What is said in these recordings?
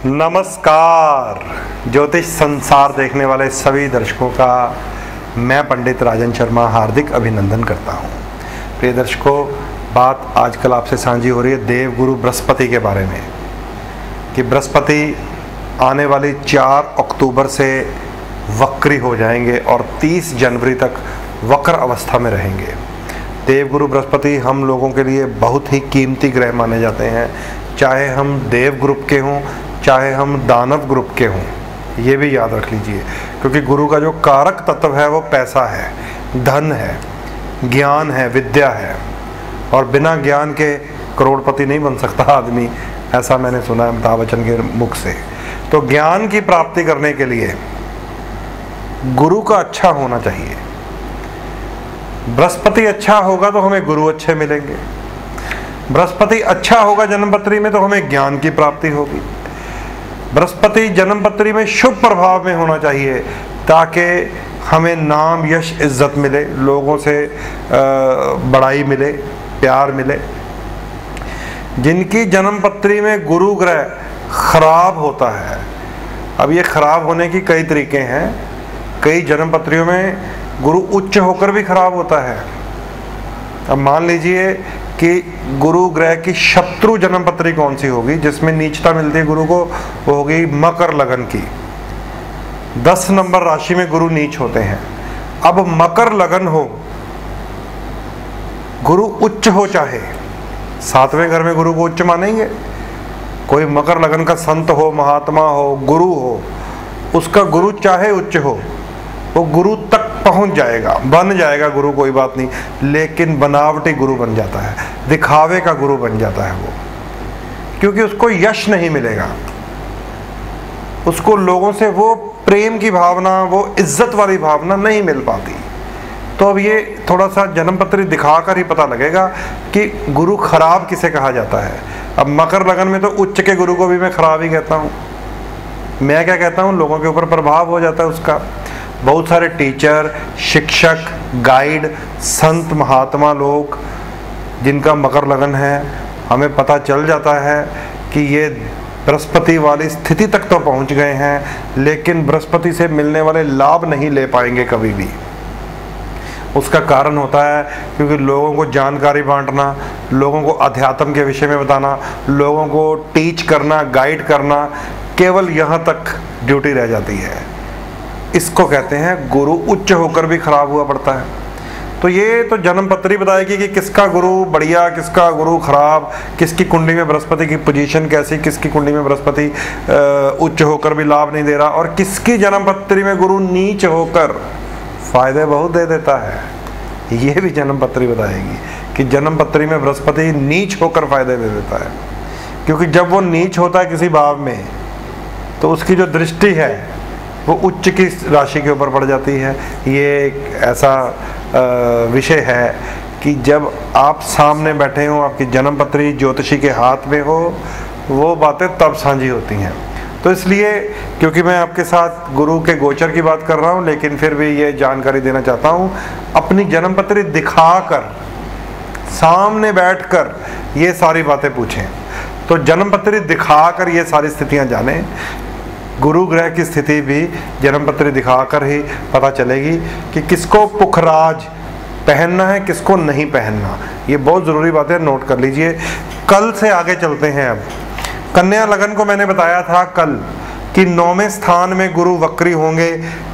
नमस्कार। ज्योतिष संसार देखने वाले सभी दर्शकों का मैं पंडित राजन शर्मा हार्दिक अभिनंदन करता हूं। प्रिय दर्शकों, बात आजकल आपसे साझी हो रही है देवगुरु बृहस्पति के बारे में कि बृहस्पति आने वाली 4 अक्टूबर से वक्री हो जाएंगे और 30 जनवरी तक वक्र अवस्था में रहेंगे। देवगुरु बृहस्पति हम लोगों के लिए बहुत ही कीमती ग्रह माने जाते हैं, चाहे हम देव ग्रुप के हों चाहे हम दानव ग्रुप के हों, ये भी याद रख लीजिए। क्योंकि गुरु का जो कारक तत्व है वो पैसा है, धन है, ज्ञान है, विद्या है, और बिना ज्ञान के करोड़पति नहीं बन सकता आदमी, ऐसा मैंने सुना है अमिताभ बच्चन के मुख से। तो ज्ञान की प्राप्ति करने के लिए गुरु का अच्छा होना चाहिए। बृहस्पति अच्छा होगा तो हमें गुरु अच्छे मिलेंगे, बृहस्पति अच्छा होगा जन्मपत्री में तो हमें ज्ञान की प्राप्ति होगी। बृहस्पति जन्मपत्री में शुभ प्रभाव में होना चाहिए ताकि हमें नाम, यश, इज्जत मिले, लोगों से बड़ाई मिले, प्यार मिले। जिनकी जन्मपत्री में गुरु ग्रह खराब होता है, अब ये खराब होने की कई तरीके हैं। कई जन्मपत्रियों में गुरु उच्च होकर भी खराब होता है। अब मान लीजिए कि गुरु ग्रह की शत्रु जन्मपत्री कौन सी होगी, जिसमें नीचता मिलती है गुरु को, वो होगी मकर लगन की। 10 नंबर राशि में गुरु नीच होते हैं। अब मकर लगन हो, गुरु उच्च हो, चाहे 7वें घर में गुरु को उच्च मानेंगे। कोई मकर लगन का संत हो, महात्मा हो, गुरु हो, उसका गुरु चाहे उच्च हो, वो गुरु तक पहुंच जाएगा, बन जाएगा गुरु, कोई बात नहीं, लेकिन बनावटी गुरु बन जाता है, दिखावे का गुरु बन जाता है वो, क्योंकि उसको यश नहीं मिलेगा, उसको लोगों से वो प्रेम की भावना, वो इज्जत वाली भावना नहीं मिल पाती। तो अब ये थोड़ा सा जन्मपत्री दिखाकर ही पता लगेगा कि गुरु खराब किसे कहा जाता है। अब मकर लगन में तो उच्च के गुरु को भी मैं खराब ही कहता हूँ। मैं क्या कहता हूँ, लोगों के ऊपर प्रभाव हो जाता है उसका। बहुत सारे टीचर, शिक्षक, गाइड, संत, महात्मा लोग जिनका मकर लगन है, हमें पता चल जाता है कि ये बृहस्पति वाली स्थिति तक तो पहुंच गए हैं, लेकिन बृहस्पति से मिलने वाले लाभ नहीं ले पाएंगे कभी भी। उसका कारण होता है क्योंकि लोगों को जानकारी बांटना, लोगों को अध्यात्म के विषय में बताना, लोगों को टीच करना, गाइड करना, केवल यहाँ तक ड्यूटी रह जाती है। इसको कहते हैं गुरु उच्च होकर भी खराब हुआ पड़ता है। तो ये तो जन्मपत्री बताएगी कि किसका गुरु बढ़िया, किसका गुरु खराब, किसकी कुंडली में बृहस्पति की पोजीशन कैसी, किसकी कुंडली में बृहस्पति उच्च होकर भी लाभ नहीं दे रहा, और किसकी जन्मपत्री में गुरु नीच होकर फायदे बहुत दे देता है। ये भी जन्मपत्री बताएगी कि जन्मपत्री में बृहस्पति नीच होकर फायदे दे देता है। क्योंकि जब वो नीच होता है किसी भाव में तो उसकी जो दृष्टि है वो उच्च की राशि के ऊपर पड़ जाती है। ये एक ऐसा विषय है कि जब आप सामने बैठे हो, आपकी जन्मपत्री ज्योतिषी के हाथ में हो, वो बातें तब साझी होती हैं। तो इसलिए, क्योंकि मैं आपके साथ गुरु के गोचर की बात कर रहा हूँ, लेकिन फिर भी ये जानकारी देना चाहता हूँ, अपनी जन्मपत्री दिखाकर, सामने बैठकर ये सारी बातें पूछें। तो जन्मपत्री दिखाकर ये सारी स्थितियाँ जानें। गुरु ग्रह की स्थिति भी जन्मपत्री दिखाकर ही पता चलेगी कि किसको पुखराज पहनना है, किसको नहीं पहनना। ये बहुत ज़रूरी बात है, नोट कर लीजिए। कल से आगे चलते हैं। अब कन्या लगन को मैंने बताया था कल कि 9वें स्थान में गुरु वक्री होंगे,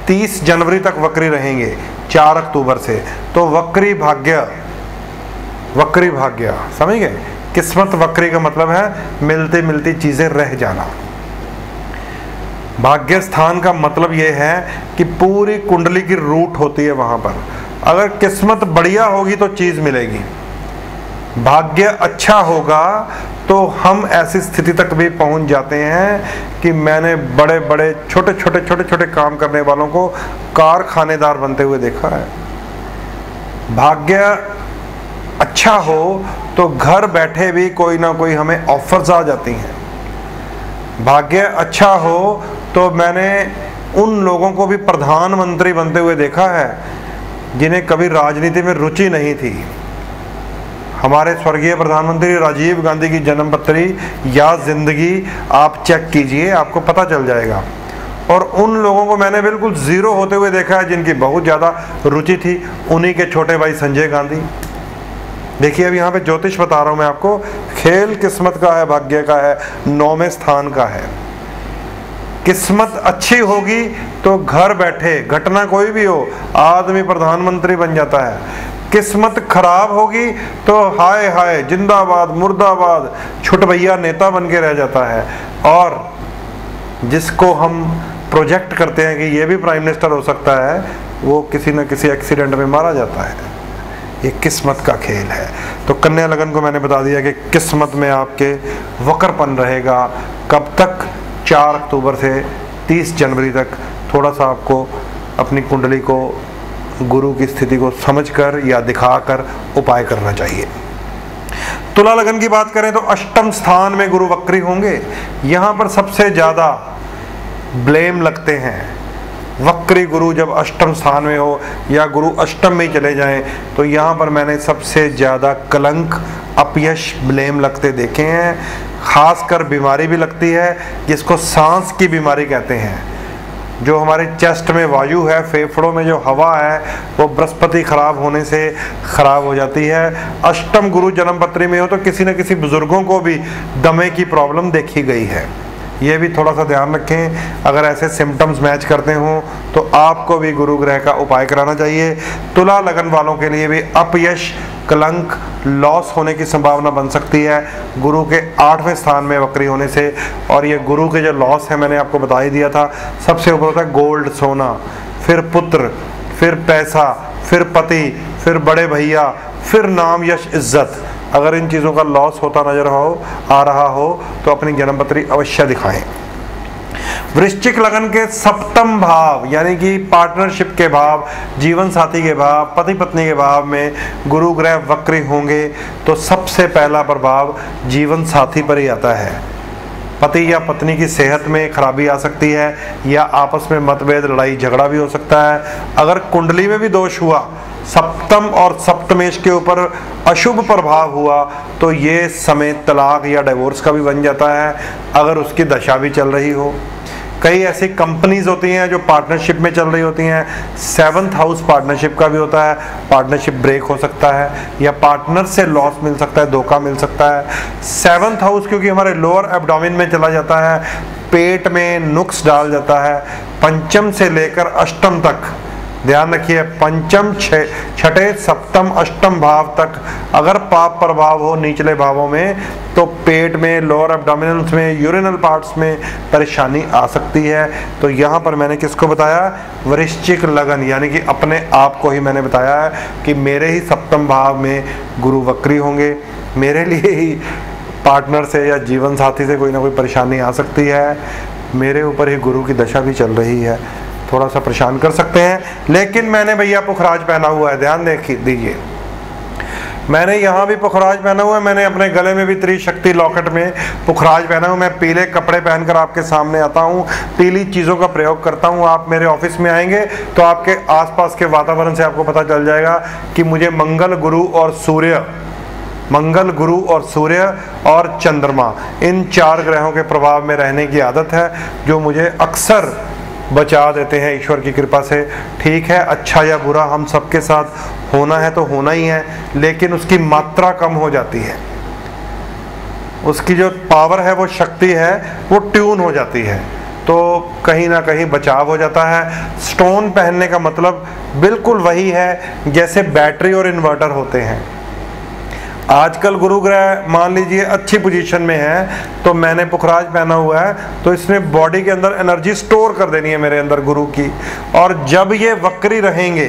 30 जनवरी तक वक्री रहेंगे, 4 अक्टूबर से। तो वक्री भाग्य, वक्री भाग्य समझ गए। किस्मत वक्री का मतलब है मिलती मिलती चीज़ें रह जाना। भाग्य स्थान का मतलब ये है कि पूरी कुंडली की रूट होती है वहाँ पर। अगर किस्मत बढ़िया होगी तो चीज़ मिलेगी, भाग्य अच्छा होगा तो हम ऐसी स्थिति तक भी पहुँच जाते हैं कि मैंने बड़े बड़े छोटे छोटे काम करने वालों को कारखानेदार बनते हुए देखा है। भाग्य अच्छा हो तो घर बैठे भी कोई ना कोई हमें ऑफर्स आ जाती हैं। भाग्य अच्छा हो तो मैंने उन लोगों को भी प्रधानमंत्री बनते हुए देखा है जिन्हें कभी राजनीति में रुचि नहीं थी। हमारे स्वर्गीय प्रधानमंत्री राजीव गांधी की जन्मपत्री या जिंदगी आप चेक कीजिए, आपको पता चल जाएगा। और उन लोगों को मैंने बिल्कुल ज़ीरो होते हुए देखा है जिनकी बहुत ज़्यादा रुचि थी, उन्हीं के छोटे भाई संजय गांधी। देखिए अब यहाँ पे ज्योतिष बता रहा हूँ मैं आपको, खेल किस्मत का है, भाग्य का है, 9वें स्थान का है। किस्मत अच्छी होगी तो घर बैठे घटना कोई भी हो आदमी प्रधानमंत्री बन जाता है। किस्मत खराब होगी तो हाय हाय जिंदाबाद मुर्दाबाद छुट भैया नेता बन के रह जाता है। और जिसको हम प्रोजेक्ट करते हैं कि ये भी प्राइम मिनिस्टर हो सकता है, वो किसी न किसी एक्सीडेंट में मारा जाता है। ये किस्मत का खेल है। तो कन्या लगन को मैंने बता दिया कि किस्मत में आपके वक्रपन रहेगा। कब तक? 4 अक्टूबर से 30 जनवरी तक। थोड़ा सा आपको अपनी कुंडली को, गुरु की स्थिति को समझकर या दिखाकर उपाय करना चाहिए। तुला लगन की बात करें तो अष्टम स्थान में गुरु वक्री होंगे। यहाँ पर सबसे ज़्यादा ब्लेम लगते हैं। वक्री गुरु जब अष्टम स्थान में हो या गुरु अष्टम में चले जाएं तो यहाँ पर मैंने सबसे ज़्यादा कलंक, अपयश, ब्लेम लगते देखे हैं। खासकर बीमारी भी लगती है जिसको सांस की बीमारी कहते हैं। जो हमारे चेस्ट में वायु है, फेफड़ों में जो हवा है, वो बृहस्पति खराब होने से खराब हो जाती है। अष्टम गुरु जन्मपत्री में हो तो किसी न किसी बुजुर्गों को भी दमे की प्रॉब्लम देखी गई है। ये भी थोड़ा सा ध्यान रखें। अगर ऐसे सिम्टम्स मैच करते हों तो आपको भी गुरु ग्रह का उपाय कराना चाहिए। तुला लगन वालों के लिए भी अपयश, कलंक, लॉस होने की संभावना बन सकती है गुरु के 8वें स्थान में वक्री होने से। और ये गुरु के जो लॉस है मैंने आपको बता ही दिया था। सबसे ऊपर होता है गोल्ड, सोना, फिर पुत्र, फिर पैसा, फिर पति, फिर बड़े भैया, फिर नाम, यश, इज्जत। अगर इन चीज़ों का लॉस होता नजर आ रहा हो तो अपनी जन्मपत्री अवश्य दिखाएं। वृश्चिक लगन के सप्तम भाव यानी कि पार्टनरशिप के भाव, जीवन साथी के भाव, पति पत्नी के भाव में गुरु ग्रह वक्री होंगे तो सबसे पहला प्रभाव जीवन साथी पर ही आता है। पति या पत्नी की सेहत में खराबी आ सकती है या आपस में मतभेद, लड़ाई झगड़ा भी हो सकता है। अगर कुंडली में भी दोष हुआ, सप्तम और सप्तमेश के ऊपर अशुभ प्रभाव हुआ तो ये समय तलाक या डिवोर्स का भी बन जाता है अगर उसकी दशा भी चल रही हो। कई ऐसी कंपनीज होती हैं जो पार्टनरशिप में चल रही होती हैं। 7th हाउस पार्टनरशिप का भी होता है, पार्टनरशिप ब्रेक हो सकता है या पार्टनर से लॉस मिल सकता है, धोखा मिल सकता है। 7th हाउस क्योंकि हमारे लोअर एब्डोमेन में चला जाता है, पेट में नुक्स डाल जाता है। पंचम से लेकर अष्टम तक ध्यान रखिए, पंचम, छठे, सप्तम, अष्टम भाव तक अगर पाप प्रभाव हो निचले भावों में तो पेट में, लोअर एब्डोमिनल्स में, यूरिनल पार्ट्स में परेशानी आ सकती है। तो यहाँ पर मैंने किसको बताया? वृश्चिक लगन, यानी कि अपने आप को ही मैंने बताया है कि मेरे ही सप्तम भाव में गुरु वक्री होंगे, मेरे लिए ही पार्टनर से या जीवन साथी से कोई ना कोई परेशानी आ सकती है, मेरे ऊपर ही गुरु की दशा भी चल रही है, थोड़ा सा परेशान कर सकते हैं। लेकिन मैंने भैया पुखराज पहना हुआ है, ध्यान दीजिए, मैंने यहाँ भी पुखराज पहना हुआ है, मैंने अपने गले में भी त्रिशक्ति लॉकेट में पुखराज पहना हुआ। मैं पीले कपड़े पहनकर आपके सामने आता हूँ, पीली चीज़ों का प्रयोग करता हूँ। आप मेरे ऑफिस में आएंगे तो आपके आसपास के वातावरण से आपको पता चल जाएगा कि मुझे मंगल, गुरु और सूर्य, मंगल, गुरु और सूर्य और चंद्रमा, इन 4 ग्रहों के प्रभाव में रहने की आदत है जो मुझे अक्सर बचा देते हैं ईश्वर की कृपा से। ठीक है, अच्छा या बुरा हम सबके साथ होना है तो होना ही है, लेकिन उसकी मात्रा कम हो जाती है, उसकी जो पावर है, वो शक्ति है, वो ट्यून हो जाती है, तो कहीं ना कहीं बचाव हो जाता है। स्टोन पहनने का मतलब बिल्कुल वही है जैसे बैटरी और इन्वर्टर होते हैं। आजकल गुरु ग्रह मान लीजिए अच्छी पोजीशन में है तो मैंने पुखराज पहना हुआ है तो इसने बॉडी के अंदर एनर्जी स्टोर कर देनी है मेरे अंदर गुरु की। और जब ये वक्री रहेंगे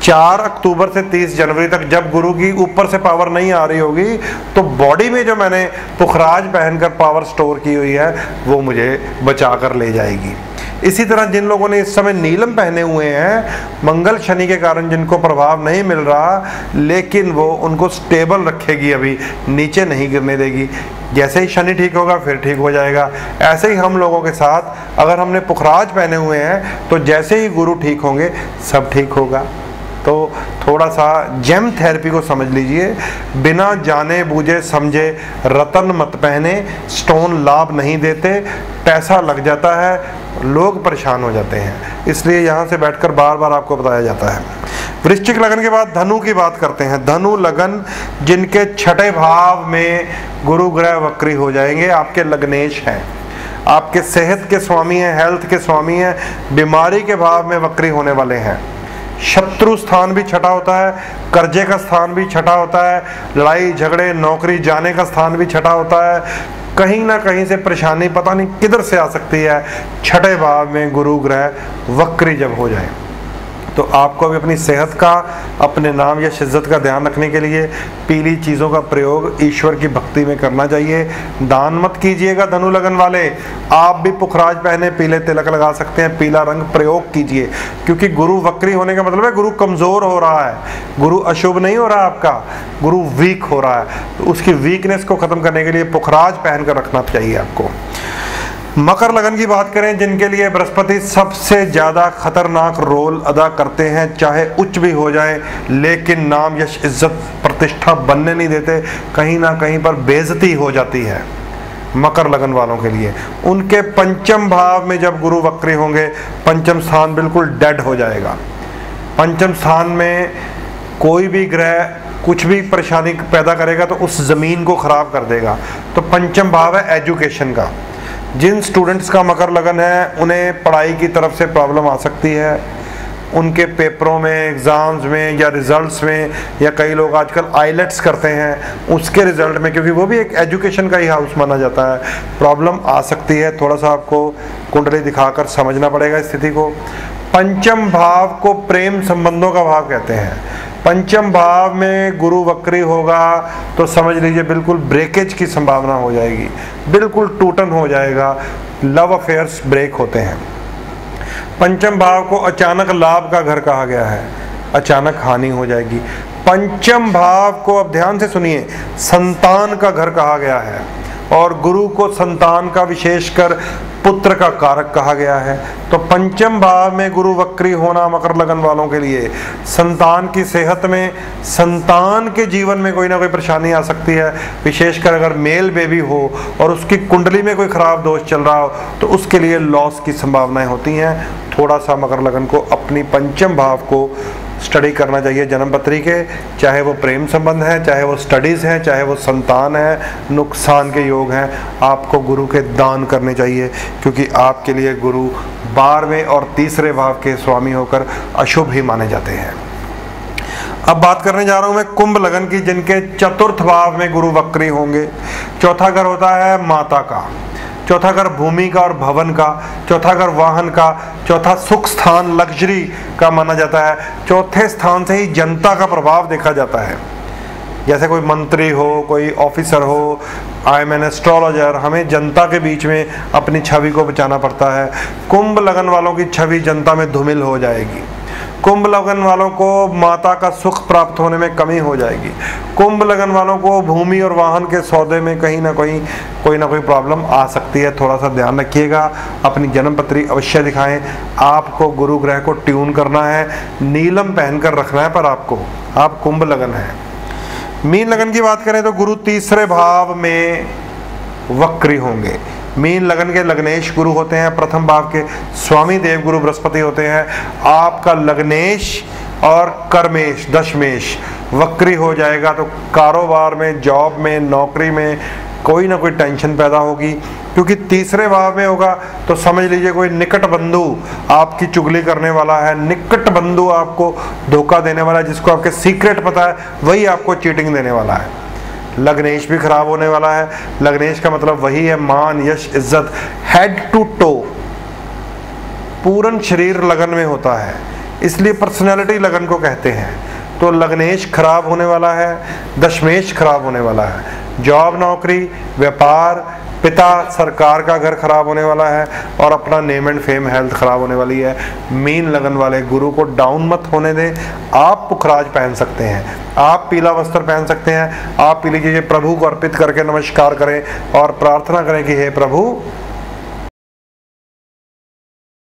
4 अक्टूबर से 30 जनवरी तक, जब गुरु की ऊपर से पावर नहीं आ रही होगी तो बॉडी में जो मैंने पुखराज पहनकर पावर स्टोर की हुई है वो मुझे बचा कर ले जाएगी। इसी तरह जिन लोगों ने इस समय नीलम पहने हुए हैं, मंगल शनि के कारण जिनको प्रभाव नहीं मिल रहा, लेकिन वो उनको स्टेबल रखेगी, अभी नीचे नहीं गिरने देगी। जैसे ही शनि ठीक होगा फिर ठीक हो जाएगा। ऐसे ही हम लोगों के साथ अगर हमने पुखराज पहने हुए हैं तो जैसे ही गुरु ठीक होंगे सब ठीक होगा। तो थोड़ा सा जेम थेरेपी को समझ लीजिए। बिना जाने बूझे समझे रतन मत पहने, स्टोन लाभ नहीं देते, पैसा लग जाता है, लोग परेशान हो जाते हैं। इसलिए यहाँ से बैठकर बार बार आपको बताया जाता है। वृश्चिक लगन के बाद धनु की बात करते हैं। धनु लगन जिनके छठे भाव में गुरु ग्रह वक्री हो जाएंगे, आपके लग्नेश हैं, आपके सेहत के स्वामी हैं, हेल्थ के स्वामी हैं, बीमारी के भाव में वक्री होने वाले हैं। शत्रु स्थान भी छठा होता है, कर्जे का स्थान भी छठा होता है, लड़ाई झगड़े नौकरी जाने का स्थान भी छठा होता है। कहीं ना कहीं से परेशानी पता नहीं किधर से आ सकती है। छठे भाव में गुरु ग्रह वक्री जब हो जाए तो आपको भी अपनी सेहत का, अपने नाम या इज्जत का ध्यान रखने के लिए पीली चीज़ों का प्रयोग ईश्वर की भक्ति में करना चाहिए। दान मत कीजिएगा धनु लगन वाले। आप भी पुखराज पहने पीले तिलक लगा सकते हैं, पीला रंग प्रयोग कीजिए, क्योंकि गुरु वक्री होने का मतलब है गुरु कमज़ोर हो रहा है, गुरु अशुभ नहीं हो रहा आपका, गुरु वीक हो रहा है। तो उसकी वीकनेस को ख़त्म करने के लिए पुखराज पहन कर रखना चाहिए आपको। मकर लगन की बात करें, जिनके लिए बृहस्पति सबसे ज़्यादा खतरनाक रोल अदा करते हैं, चाहे उच्च भी हो जाए लेकिन नाम यश इज्जत प्रतिष्ठा बनने नहीं देते, कहीं ना कहीं पर बेइज्जती हो जाती है मकर लगन वालों के लिए। उनके पंचम भाव में जब गुरु वक्री होंगे, पंचम स्थान बिल्कुल डेड हो जाएगा। पंचम स्थान में कोई भी ग्रह कुछ भी परेशानी पैदा करेगा तो उस ज़मीन को ख़राब कर देगा। तो पंचम भाव है एजुकेशन का। जिन स्टूडेंट्स का मकर लगन है उन्हें पढ़ाई की तरफ से प्रॉब्लम आ सकती है, उनके पेपरों में, एग्ज़ाम्स में या रिज़ल्ट्स में, या कई लोग आजकल आईलेट्स करते हैं उसके रिज़ल्ट में, क्योंकि वो भी एक एजुकेशन का ही हाउस माना जाता है, प्रॉब्लम आ सकती है। थोड़ा सा आपको कुंडली दिखाकर समझना पड़ेगा स्थिति को। पंचम भाव को प्रेम संबंधों का भाव कहते हैं। पंचम भाव में गुरु वक्री होगा तो समझ लीजिए बिल्कुल ब्रेकेज की संभावना हो जाएगी, बिल्कुल टूटन हो जाएगा, लव अफेयर्स ब्रेक होते हैं। पंचम भाव को अचानक लाभ का घर कहा गया है, अचानक हानि हो जाएगी। पंचम भाव को अब ध्यान से सुनिए, संतान का घर कहा गया है, और गुरु को संतान का विशेषकर पुत्र का कारक कहा गया है। तो पंचम भाव में गुरु वक्री होना मकर लगन वालों के लिए संतान की सेहत में, संतान के जीवन में कोई ना कोई परेशानी आ सकती है, विशेषकर अगर मेल बेबी हो और उसकी कुंडली में कोई खराब दोष चल रहा हो तो उसके लिए लॉस की संभावनाएं होती हैं। थोड़ा सा मकर लगन को अपनी पंचम भाव को स्टडी करना चाहिए जन्म पत्री के, चाहे वो प्रेम संबंध है, चाहे वो स्टडीज़ हैं, चाहे वो संतान है, नुकसान के योग हैं, आपको गुरु के दान करने चाहिए, क्योंकि आपके लिए गुरु 12वें और 3रे भाव के स्वामी होकर अशुभ ही माने जाते हैं। अब बात करने जा रहा हूँ मैं कुंभ लगन की, जिनके चतुर्थ भाव में गुरु वक्री होंगे। चौथा घर होता है माता का, चौथा घर भूमि का और भवन का, चौथा घर वाहन का, चौथा सुख स्थान लग्जरी का माना जाता है। चौथे स्थान से ही जनता का प्रभाव देखा जाता है। जैसे कोई मंत्री हो, कोई ऑफिसर हो, आई एम एन एस्ट्रोलॉजर, हमें जनता के बीच में अपनी छवि को बचाना पड़ता है। कुंभ लगन वालों की छवि जनता में धूमिल हो जाएगी। कुंभ लगन वालों को माता का सुख प्राप्त होने में कमी हो जाएगी। कुंभ लगन वालों को भूमि और वाहन के सौदे में कहीं ना कहीं कोई ना कोई प्रॉब्लम आ सकती है। थोड़ा सा ध्यान रखिएगा, अपनी जन्म पत्री अवश्य दिखाएं। आपको गुरु ग्रह को ट्यून करना है, नीलम पहनकर रखना है, पर आपको, आप कुंभ लगन है। मीन लगन की बात करें तो गुरु 3रे भाव में वक्री होंगे। मीन लगन के लग्नेश गुरु होते हैं, प्रथम भाव के स्वामी देव गुरु बृहस्पति होते हैं। आपका लग्नेश और कर्मेश दशमेश वक्री हो जाएगा तो कारोबार में, जॉब में, नौकरी में कोई ना कोई टेंशन पैदा होगी, क्योंकि 3रे भाव में होगा तो समझ लीजिए कोई निकट बंधु आपकी चुगली करने वाला है, निकट बंधु आपको धोखा देने वाला है, जिसको आपके सीक्रेट पता है वही आपको चीटिंग देने वाला है। लग्नेश भी खराब होने वाला है। लग्नेश का मतलब वही है मान, यश, इज्जत, हेड टू टो, पूर्ण शरीर लगन में होता है, इसलिए पर्सनैलिटी लगन को कहते हैं। तो लग्नेश खराब होने वाला है, दशमेश खराब होने वाला है। जॉब, नौकरी, व्यापार, पिता, सरकार का घर खराब होने वाला है, और अपना नेम एंड फेम, हेल्थ खराब होने वाली है। मीन लगन वाले गुरु को डाउन मत होने दें। आप पुखराज पहन सकते हैं, आप पीला वस्त्र पहन सकते हैं, आप पी लीजिए, प्रभु को अर्पित करके नमस्कार करें और प्रार्थना करें कि हे प्रभु